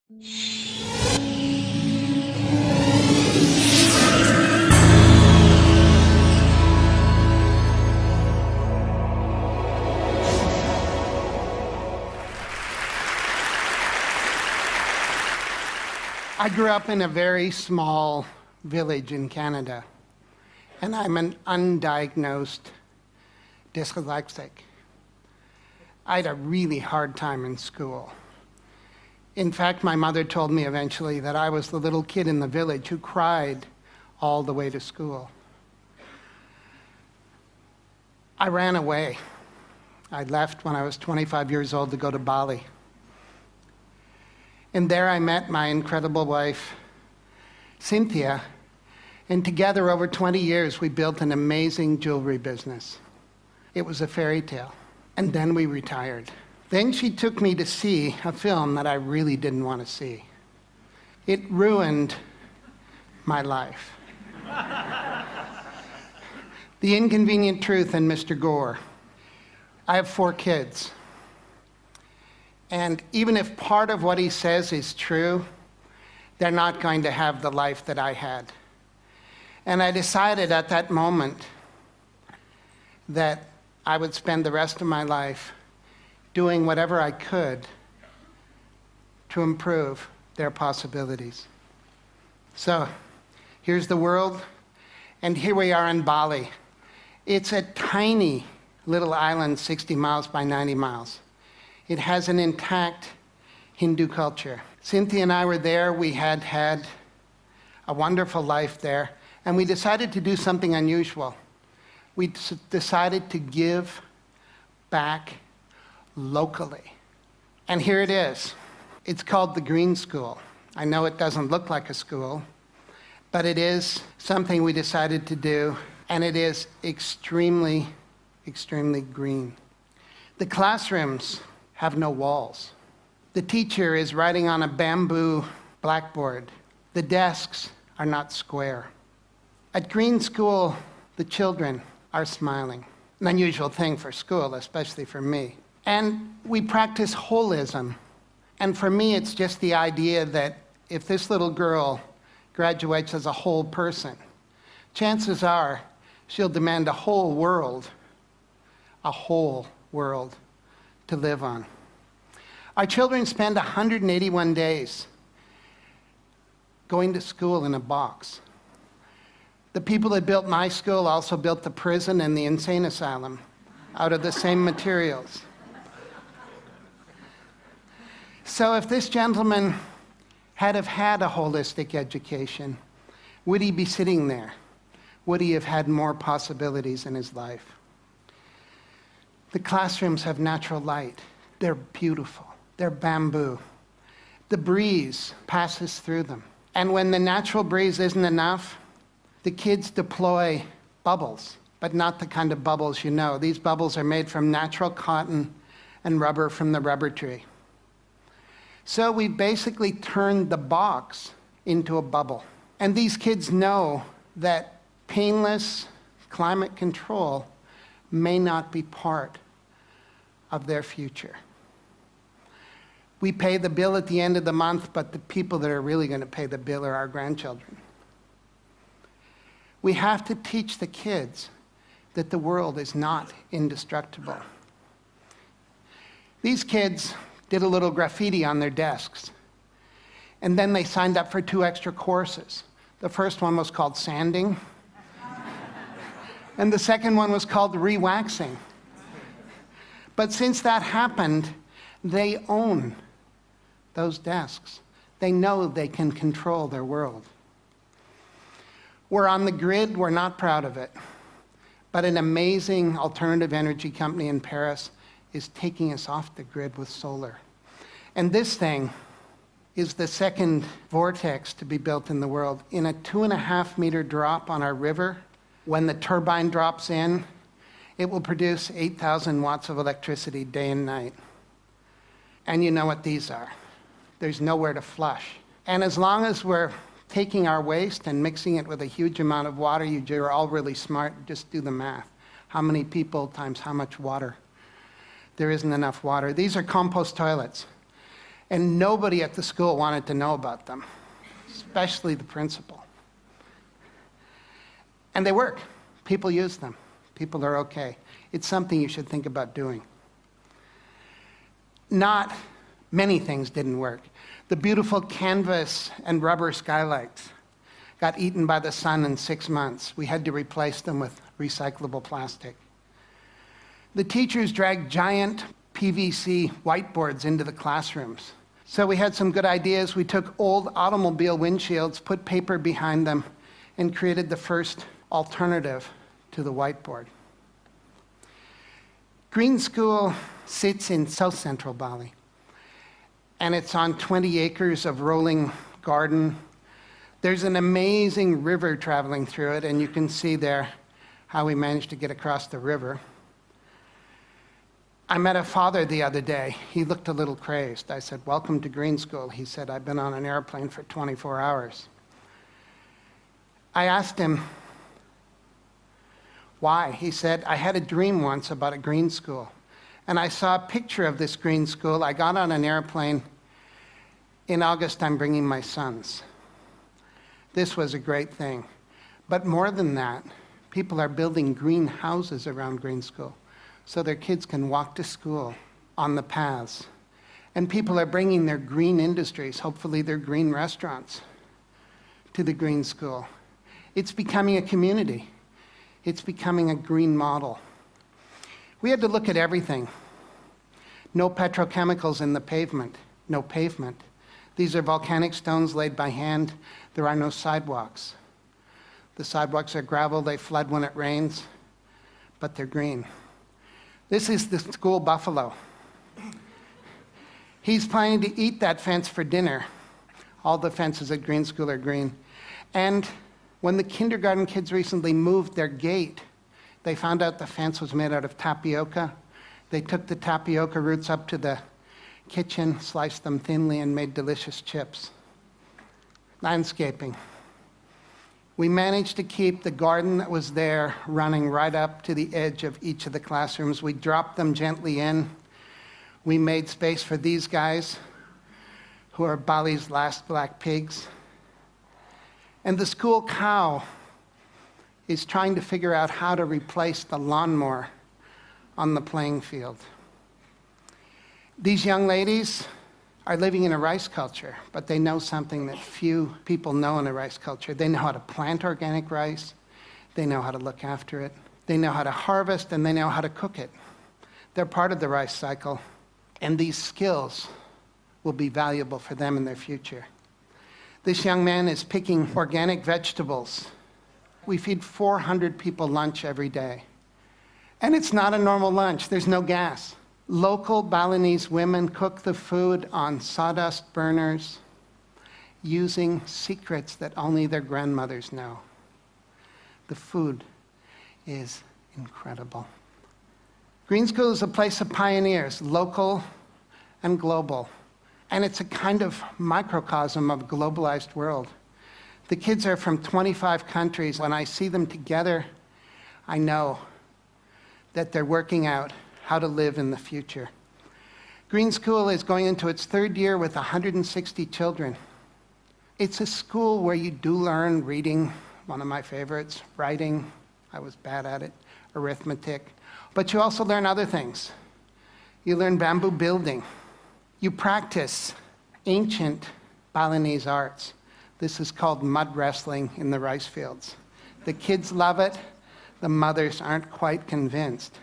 I grew up in a very small village in Canada, and I'm an undiagnosed dyslexic. I had a really hard time in school. In fact, my mother told me eventually that I was the little kid in the village who cried all the way to school. I ran away. I left when I was 25 years old to go to Bali. And there I met my incredible wife, Cynthia, and together over 20 years we built an amazing jewelry business. It was a fairy tale. And then we retired. Then she took me to see a film that I really didn't want to see. It ruined my life. The Inconvenient Truth and Mr. Gore. I have 4 kids. And even if part of what he says is true, they're not going to have the life that I had. And I decided at that moment that I would spend the rest of my life doing whatever I could to improve their possibilities. So here's the world, and here we are in Bali. It's a tiny little island, 60 miles by 90 miles. It has an intact Hindu culture. Cynthia and I were there. We had had a wonderful life there, and we decided to do something unusual. We decided to give back locally. And here it is. It's called the Green School. I know it doesn't look like a school, but it is something we decided to do, and it is extremely, extremely green. The classrooms have no walls. The teacher is writing on a bamboo blackboard. The desks are not square. At Green School, the children are smiling. An unusual thing for school, especially for me. And we practice holism. And for me, it's just the idea that if this little girl graduates as a whole person, chances are she'll demand a whole world to live on. Our children spend 181 days going to school in a box. The people that built my school also built the prison and the insane asylum out of the same materials. So if this gentleman had have had a holistic education, would he be sitting there? Would he have had more possibilities in his life? The classrooms have natural light. They're beautiful. They're bamboo. The breeze passes through them. And when the natural breeze isn't enough, the kids deploy bubbles, but not the kind of bubbles you know. These bubbles are made from natural cotton and rubber from the rubber tree. So we basically turned the box into a bubble. And these kids know that painless climate control may not be part of their future. We pay the bill at the end of the month, but the people that are really going to pay the bill are our grandchildren. We have to teach the kids that the world is not indestructible. These kids did a little graffiti on their desks, and then they signed up for 2 extra courses. The first one was called sanding, and the second one was called re-waxing. But since that happened, they own those desks. They know they can control their world. We're on the grid, we're not proud of it. But an amazing alternative energy company in Paris is taking us off the grid with solar. And this thing is the second vortex to be built in the world. In a 2.5 meter drop on our river, when the turbine drops in, it will produce 8,000 watts of electricity day and night. And you know what these are. There's nowhere to flush. And as long as we're taking our waste and mixing it with a huge amount of water, you're all really smart, just do the math. How many people times how much water? There isn't enough water. These are compost toilets. And nobody at the school wanted to know about them, especially the principal. And they work. People use them. People are okay. It's something you should think about doing. Not many things didn't work. The beautiful canvas and rubber skylights got eaten by the sun in 6 months. We had to replace them with recyclable plastic. The teachers dragged giant PVC whiteboards into the classrooms. So we had some good ideas. We took old automobile windshields, put paper behind them, and created the first alternative to the whiteboard. Green School sits in South Central Bali, and it's on 20 acres of rolling garden. There's an amazing river traveling through it, and you can see there how we managed to get across the river. I met a father the other day. He looked a little crazed. I said, "Welcome to Green School." He said, "I've been on an airplane for 24 hours. I asked him, why? He said, "I had a dream once about a green school. And I saw a picture of this green school. I got on an airplane. In August, I'm bringing my sons." This was a great thing. But more than that, people are building green houses around Green School so their kids can walk to school on the paths. And people are bringing their green industries, hopefully their green restaurants, to the Green School. It's becoming a community. It's becoming a green model. We had to look at everything. No petrochemicals in the pavement. No pavement. These are volcanic stones laid by hand. There are no sidewalks. The sidewalks are gravel. They flood when it rains, but they're green. This is the school buffalo. He's planning to eat that fence for dinner. All the fences at Green School are green. And when the kindergarten kids recently moved their gate, they found out the fence was made out of tapioca. They took the tapioca roots up to the kitchen, sliced them thinly, and made delicious chips. Landscaping. We managed to keep the garden that was there running right up to the edge of each of the classrooms. We dropped them gently in. We made space for these guys, who are Bali's last black pigs. And the school cow is trying to figure out how to replace the lawnmower on the playing field. These young ladies are living in a rice culture, but they know something that few people know in a rice culture. They know how to plant organic rice. They know how to look after it. They know how to harvest, and they know how to cook it. They're part of the rice cycle, and these skills will be valuable for them in their future. This young man is picking organic vegetables. We feed 400 people lunch every day. And it's not a normal lunch. There's no gas. Local Balinese women cook the food on sawdust burners using secrets that only their grandmothers know. The food is incredible. Green School is a place of pioneers, local and global. And it's a kind of microcosm of a globalized world. The kids are from 25 countries. When I see them together, I know that they're working out how to live in the future. Green School is going into its 3rd year with 160 children. It's a school where you do learn reading, one of my favorites, writing, I was bad at it, arithmetic, but you also learn other things. You learn bamboo building. You practice ancient Balinese arts. This is called mud wrestling in the rice fields. The kids love it. The mothers aren't quite convinced.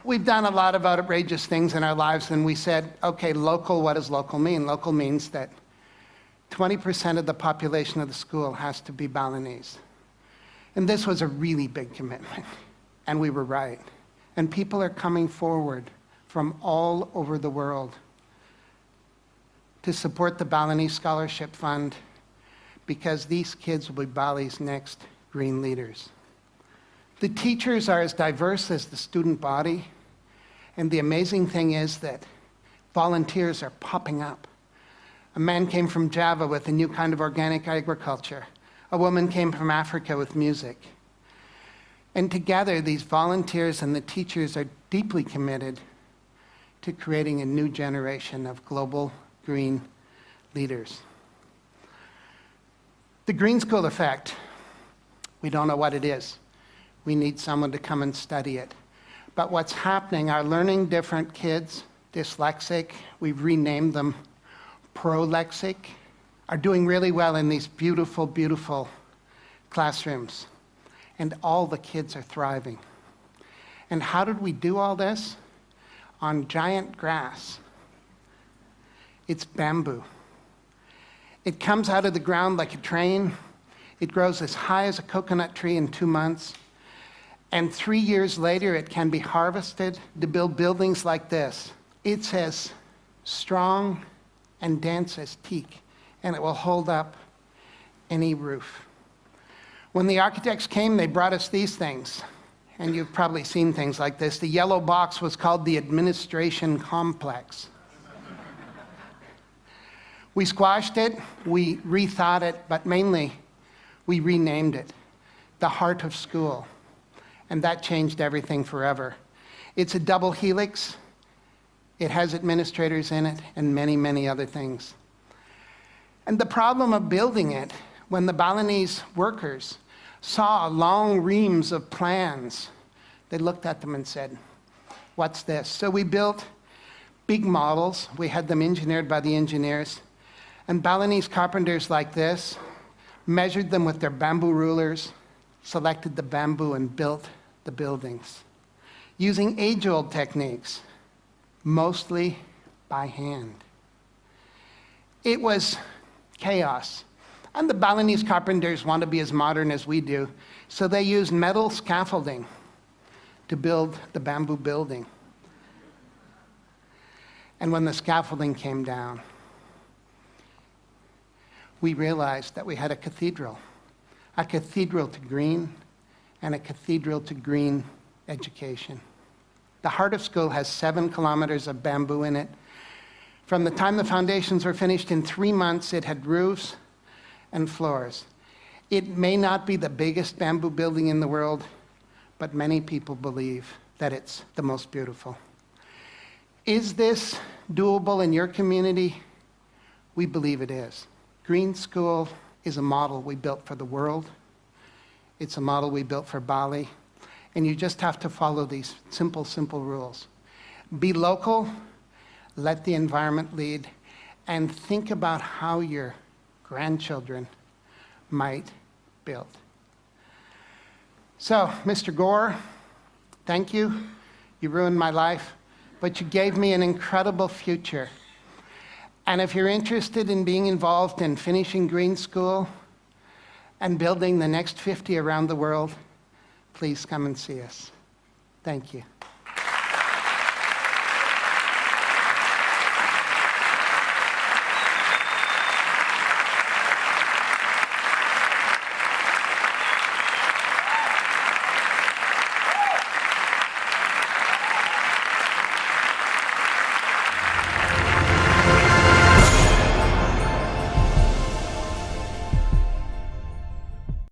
We've done a lot of outrageous things in our lives, and we said, okay, local, what does local mean? Local means that 20% of the population of the school has to be Balinese. And this was a really big commitment, and we were right. And people are coming forward from all over the world to support the Balinese Scholarship Fund, because these kids will be Bali's next green leaders. The teachers are as diverse as the student body, and the amazing thing is that volunteers are popping up. A man came from Java with a new kind of organic agriculture. A woman came from Africa with music. And together, these volunteers and the teachers are deeply committed to creating a new generation of global green leaders. The green school effect, we don't know what it is. We need someone to come and study it. But what's happening, our learning different kids, dyslexic, we've renamed them prolexic, are doing really well in these beautiful, beautiful classrooms. And all the kids are thriving. And how did we do all this? On giant grass. It's bamboo. It comes out of the ground like a train. It grows as high as a coconut tree in 2 months. And 3 years later, it can be harvested to build buildings like this. It's as strong and dense as teak, and it will hold up any roof. When the architects came, they brought us these things. And you've probably seen things like this. The yellow box was called the administration complex. We squashed it, we rethought it, but mainly we renamed it the heart of school. And that changed everything forever. It's a double helix. It has administrators in it and many, many other things. And the problem of building it, when the Balinese workers saw long reams of plans, they looked at them and said, "What's this?" So we built big models. We had them engineered by the engineers. And Balinese carpenters like this measured them with their bamboo rulers, selected the bamboo, and built the buildings using age-old techniques, mostly by hand. It was chaos. And the Balinese carpenters want to be as modern as we do, so they used metal scaffolding to build the bamboo building. And when the scaffolding came down, we realized that we had a cathedral to green, and a cathedral to green education. The heart of school has 7 kilometers of bamboo in it. From the time the foundations were finished, in 3 months, it had roofs and floors. It may not be the biggest bamboo building in the world, but many people believe that it's the most beautiful. Is this doable in your community? We believe it is. Green School is a model we built for the world. It's a model we built for Bali. And you just have to follow these simple, simple rules. Be local, let the environment lead, and think about how your grandchildren might build. So, Mr. Gore, thank you. You ruined my life, but you gave me an incredible future. And if you're interested in being involved in finishing Green School and building the next 50 around the world, please come and see us. Thank you.